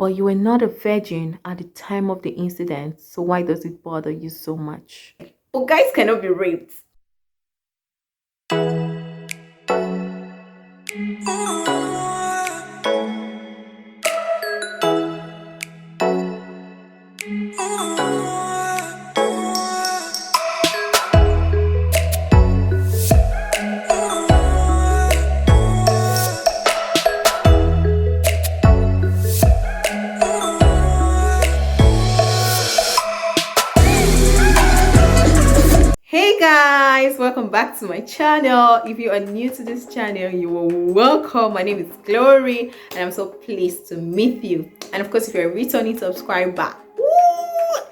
but you were not a virgin at the time of the incident, so why does it bother you so much? But guys cannot be raped. Hey guys, welcome back to my channel. If you are new to this channel, you are welcome. My name is Glory and I'm so pleased to meet you. And of course, if you're a returning subscriber,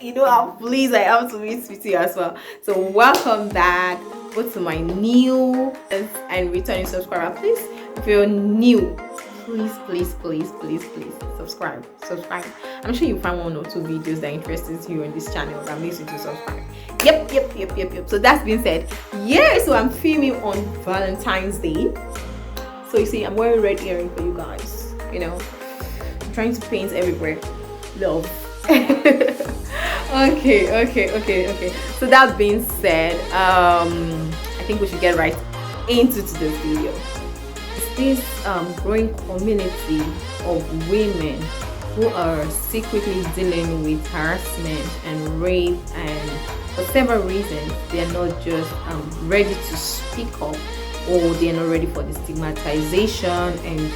you know how pleased I am to meet with you as well. So welcome back both to my new and returning subscriber. Please, if you're new, please subscribe. I'm sure you'll find one or two videos that interests you on this channel that makes you to subscribe. Yep. So that's being said, yeah, so I'm filming on Valentine's Day. So you see, I'm wearing red earring for you guys. You know, I'm trying to paint everywhere love. Okay. So that being said, I think we should get right into today's video. It's this growing community of women who are secretly dealing with harassment and rape, and for several reasons they are not just ready to speak up, or they are not ready for the stigmatization and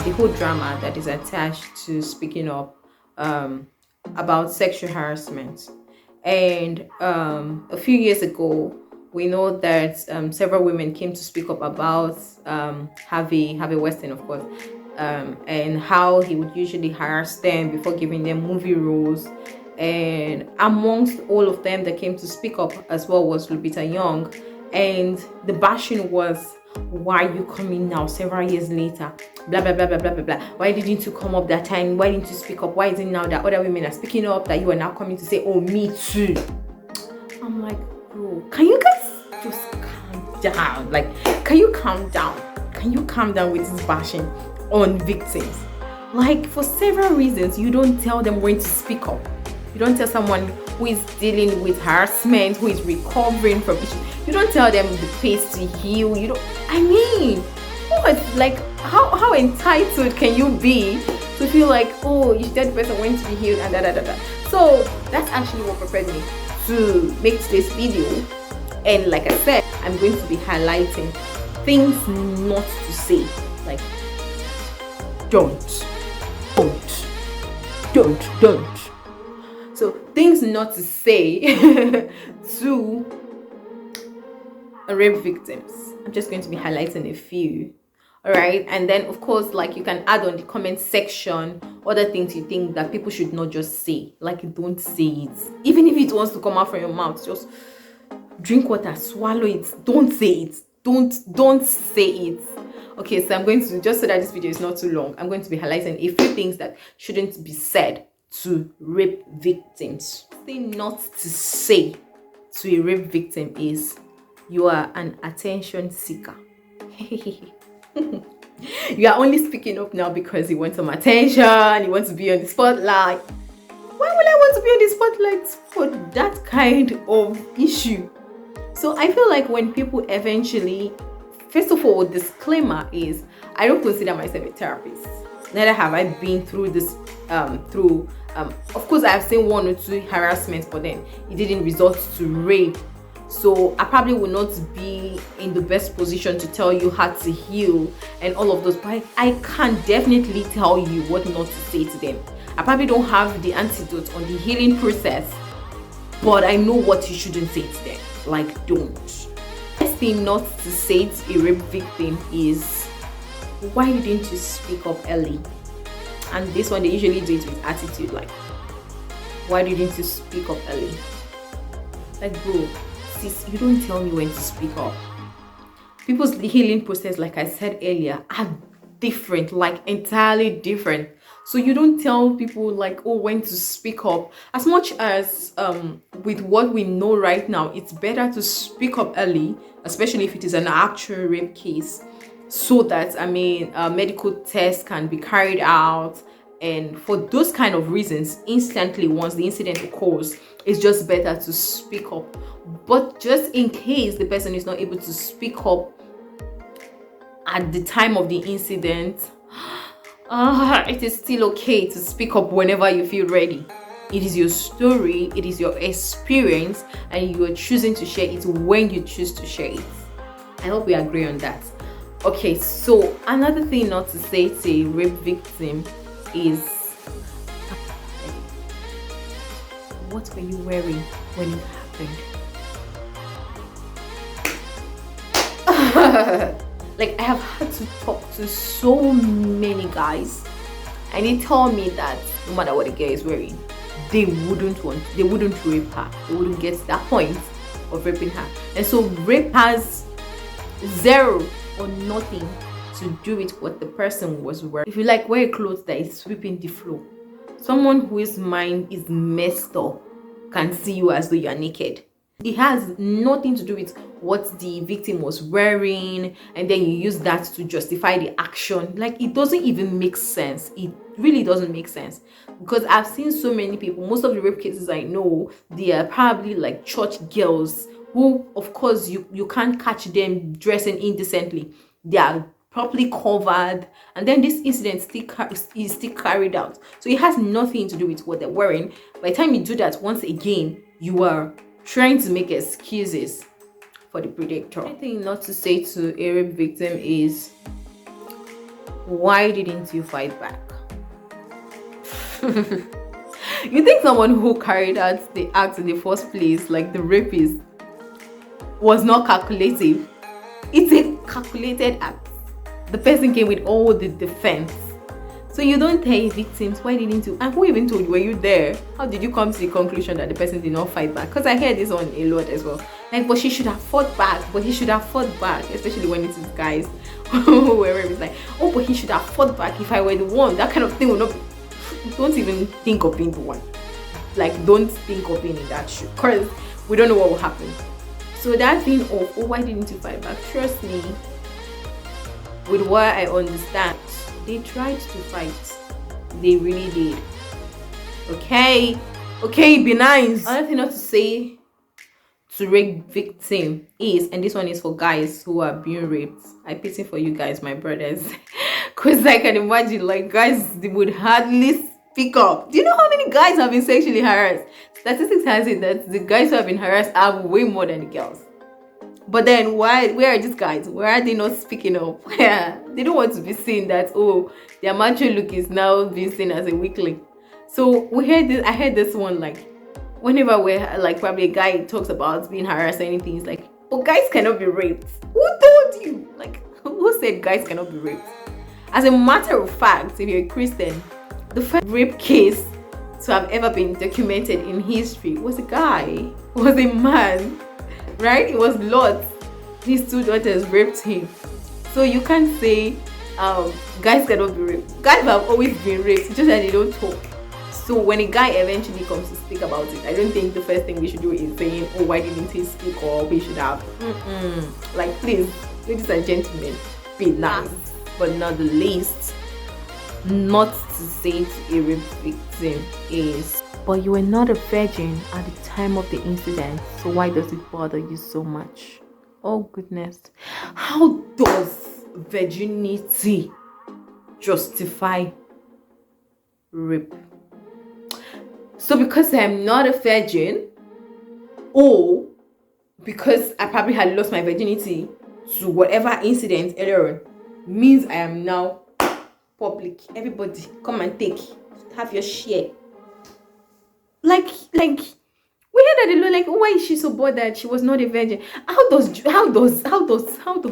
the whole drama that is attached to speaking up about sexual harassment. And a few years ago, we know that several women came to speak up about Harvey Weinstein, of course, and how he would usually harass them before giving them movie roles. And amongst all of them that came to speak up as well was Lupita Young. And the bashing was, why are you coming now several years later? Blah blah blah blah blah blah blah. Why didn't you come up that time? Why didn't you speak up? Why is it now that other women are speaking up that you are now coming to say, oh, me too? I'm like, bro, can you guys just calm down? Like, can you calm down? Can you calm down with this bashing on victims? Like, for several reasons, you don't tell them when to speak up. You don't tell someone who is dealing with harassment, who is recovering from issues. You don't tell them the pace to heal. You don't. I mean, what? Like, how entitled can you be to feel like, oh, you should tell the person when to be healed and da. So that's actually what prepared me to make today's video. And like I said, I'm going to be highlighting things not to say. Like, don't. So things not to say to rape victims. I'm just going to be highlighting a few. All right, and then of course, like, you can add on the comment section other things you think that people should not just say. Like, don't say it. Even if it wants to come out from your mouth, just drink water, swallow it. Don't say it. Don't say it. Okay, so I'm going to, just so that this video is not too long, I'm going to be highlighting a few things that shouldn't be said to rape victims. The thing not to say to a rape victim is, you are an attention seeker. You are only speaking up now because you want some attention, you want to be on the spotlight. Why would I want to be on the spotlight for that kind of issue? So I feel like when people eventually, first of all, disclaimer is, I don't consider myself a therapist. Neither have I been through this of course I have seen one or two harassments, but then it didn't result to rape. So I probably will not be in the best position to tell you how to heal and all of those, but I can definitely tell you what not to say to them. I probably don't have the antidote on the healing process, but I know what you shouldn't say to them. Like, don't. Best thing not to say to a rape victim is, why didn't you speak up early? And this one, they usually do it with attitude, like, why didn't you speak up early? Like, bro, sis, you don't tell me when to speak up. People's healing process, like I said earlier, are different, like entirely different. So you don't tell people like, oh, when to speak up. As much as with what we know right now, it's better to speak up early, especially if it is an actual rape case, so that medical tests can be carried out And for those kind of reasons, instantly once the incident occurs, it's just better to speak up. But just in case the person is not able to speak up at the time of the incident, it is still okay to speak up whenever you feel ready. It is your story, it is your experience, and you are choosing to share it when you choose to share it. I hope we agree on that. Okay, so another thing not to say to a rape victim is, what were you wearing when it happened? Like, I have had to talk to so many guys, and they tell me that no matter what the girl is wearing, they wouldn't rape her. They wouldn't get to that point of raping her. And so rape has zero or nothing to do with what the person was wearing. If you like, wear clothes that is sweeping the floor. Someone whose mind is messed up can see you as though you are naked. It has nothing to do with what the victim was wearing, and then you use that to justify the action. Like, it doesn't even make sense. It really doesn't make sense, because I've seen so many people, most of the rape cases I know, they are probably like church girls who, of course, you can't catch them dressing indecently. They are properly covered, and then this incident is still carried out. So it has nothing to do with what they're wearing. By the time you do that once again, you are trying to make excuses for the predator. One thing not to say to a rape victim is, why didn't you fight back? You think someone who carried out the act in the first place, like the rapist, was not calculative? It's a calculated act. The person came with all the defense. So you don't tell victims, why didn't you? And who even told you? Were you there? How did you come to the conclusion that the person did not fight back? Because I hear this on a lot as well. Like, but she should have fought back. But he should have fought back. Especially when it is guys. Whoever is like, oh, but he should have fought back. If I were the one, that kind of thing would not be. Don't even think of being the one. Like, don't think of being in that shoe. Because we don't know what will happen. So that thing of, oh, why didn't you fight back? Trust me, with what I understand, they tried to fight. They really did. Okay, be nice. Another thing not to say to rape victim is, and this one is for guys who are being raped. I pity for you guys, my brothers, because I can imagine, like, guys, they would hardly speak up. Do you know how many guys have been sexually harassed? Statistics has it that the guys who have been harassed are way more than the girls. But then where are these guys? Why are they not speaking up? Yeah, they don't want to be seen that, oh, their macho look is now being seen as a weakling. So I heard this one, like, whenever we're like, probably a guy talks about being harassed or anything, he's like, but guys cannot be raped. Who told you? Like, who said guys cannot be raped? As a matter of fact, if you're a Christian, the first rape case to have ever been documented in history was a guy, was a man. Right? It was Lot. His two daughters raped him. So you can't say guys cannot be raped. Guys have always been raped, just that they don't talk. So when a guy eventually comes to speak about it, I don't think the first thing we should do is saying, oh, why didn't he speak, or we should have. Like, please, ladies and gentlemen, be nice. But not the least, not to say to a rape victim is, but you were not a virgin at the time of the incident, so why does it bother you so much? Oh goodness. How does virginity justify rape? So because I'm not a virgin, or because I probably had lost my virginity to whatever incident earlier on, means I am now public. Everybody come and have your share. Like we heard that the Lord, like, oh, why is she so bothered she was not a virgin? How does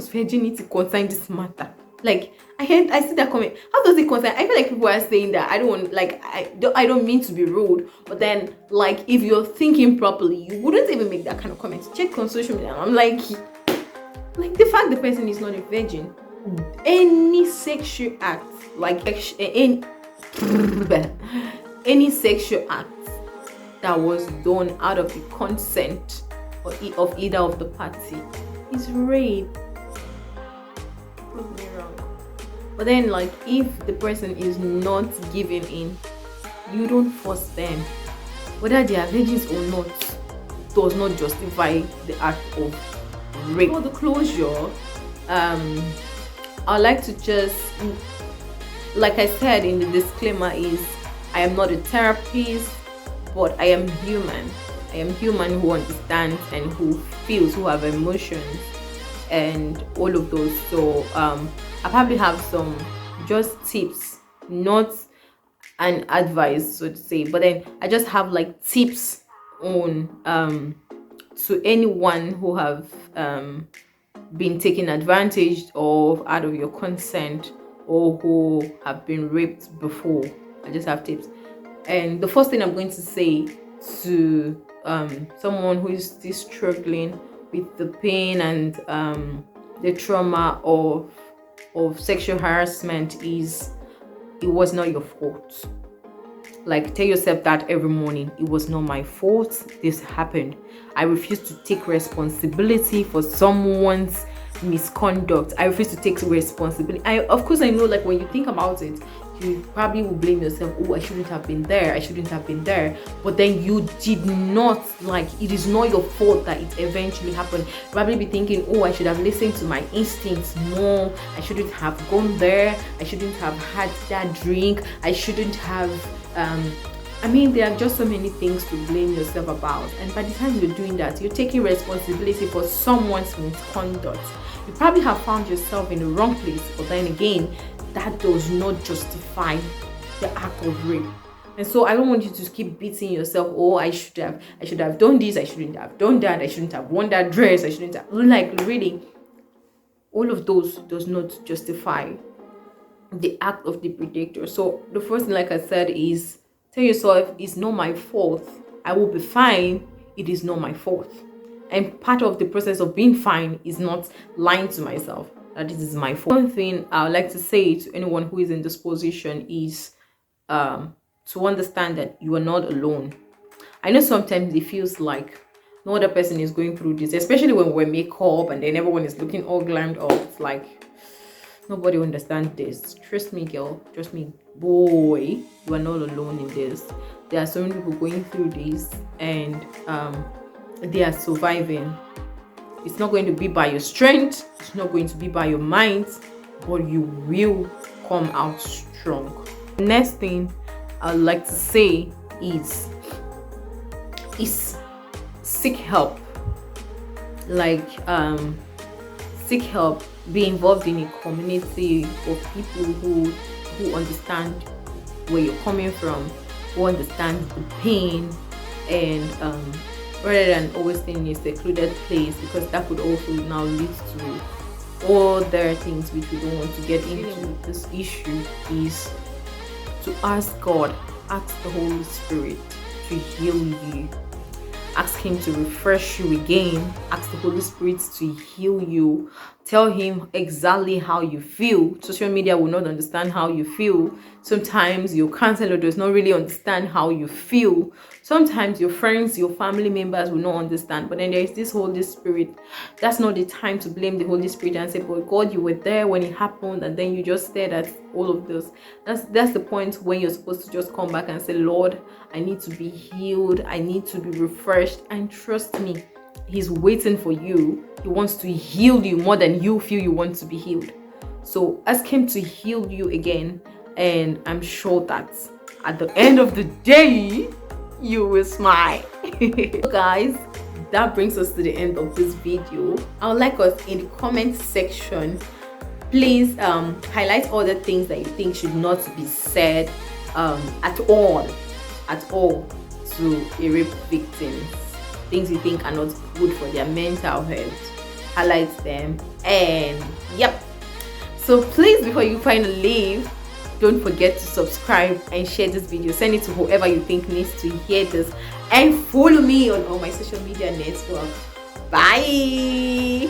virginity concern this matter? Like, I see that comment. How does it concern? I feel like people are saying that. I don't mean to be rude, but then, like, if you're thinking properly, you wouldn't even make that kind of comment. Check on social media. I'm like the fact the person is not a virgin, any sexual act, like any sexual act that was done out of the consent of either of the party is rape. Prove me wrong. But then, like, if the person is not giving in, you don't force them. Whether they are virgins or not does not justify the act of rape. For the closure, I'd like to just, like I said in the disclaimer, is I am not a therapist, but I am human. I am human who understands and who feels, who have emotions and all of those. So I probably have some just tips, not an advice, so to say, but then I just have like tips on to anyone who have been taken advantage of out of your consent, or who have been raped before. I just have tips. And the first thing I'm going to say to someone who is still struggling with the pain and the trauma of sexual harassment is, it was not your fault. Like, tell yourself that every morning. It was not my fault. This happened. I refuse to take responsibility for someone's misconduct. I refuse to take responsibility. Of course, I know, like, when you think about it, you probably will blame yourself. Oh, I shouldn't have been there. I shouldn't have been there. But then you did not, like, it is not your fault that it eventually happened. You probably be thinking, oh, I should have listened to my instincts more. I shouldn't have gone there. I shouldn't have had that drink. I shouldn't have, there are just so many things to blame yourself about. And by the time you're doing that, you're taking responsibility for someone's misconduct. You probably have found yourself in the wrong place, but then again, that does not justify the act of rape. And so I don't want you to keep beating yourself. Oh, I should have done this, I shouldn't have done that, I shouldn't have worn that dress, I shouldn't have, like, really, all of those does not justify the act of the predator. So the first thing, like I said, is tell yourself, it's not my fault. I will be fine. It is not my fault. And part of the process of being fine is not lying to myself that this is my fault. One thing I would like to say to anyone who is in this position is to understand that you are not alone. I know sometimes it feels like no other person is going through this, especially when we wear makeup and then everyone is looking all glammed up. It's like nobody understands this. Trust me, girl. Trust me, boy. You are not alone in this. There are so many people going through this, and they are surviving. It's not going to be by your strength. It's not going to be by your mind, but you will come out strong. The next thing I'd like to say is seek help. Like, seek help. Be involved in a community of people who understand where you're coming from, who understand the pain, and rather than always staying in a secluded place, because that could also now lead to other things which we don't want to get into. This issue is to ask God, ask the Holy Spirit to heal you. Ask him to refresh you again. Ask the Holy Spirit to heal you. Tell him exactly how you feel. Social media will not understand how you feel. Sometimes your counselor does not really understand how you feel. Sometimes your friends, your family members will not understand. But then there is this Holy Spirit. That's not the time to blame the Holy Spirit and say, but God, you were there when it happened, and then you just stared at all of this. That's the point when you're supposed to just come back and say, Lord, I need to be healed. I need to be refreshed. And trust me, he's waiting for you. He wants to heal you more than you feel you want to be healed. So ask him to heal you again, and I'm sure that at the end of the day, you will smile. So guys, that brings us to the end of this video. I would like us in the comment section, please highlight all the things that you think should not be said at all to a rape victim. Things you think are not good for their mental health. Highlight them. And yep, so please, before you finally leave, don't forget to subscribe and share this video. Send it to whoever you think needs to hear this, and follow me on all my social media networks. Bye.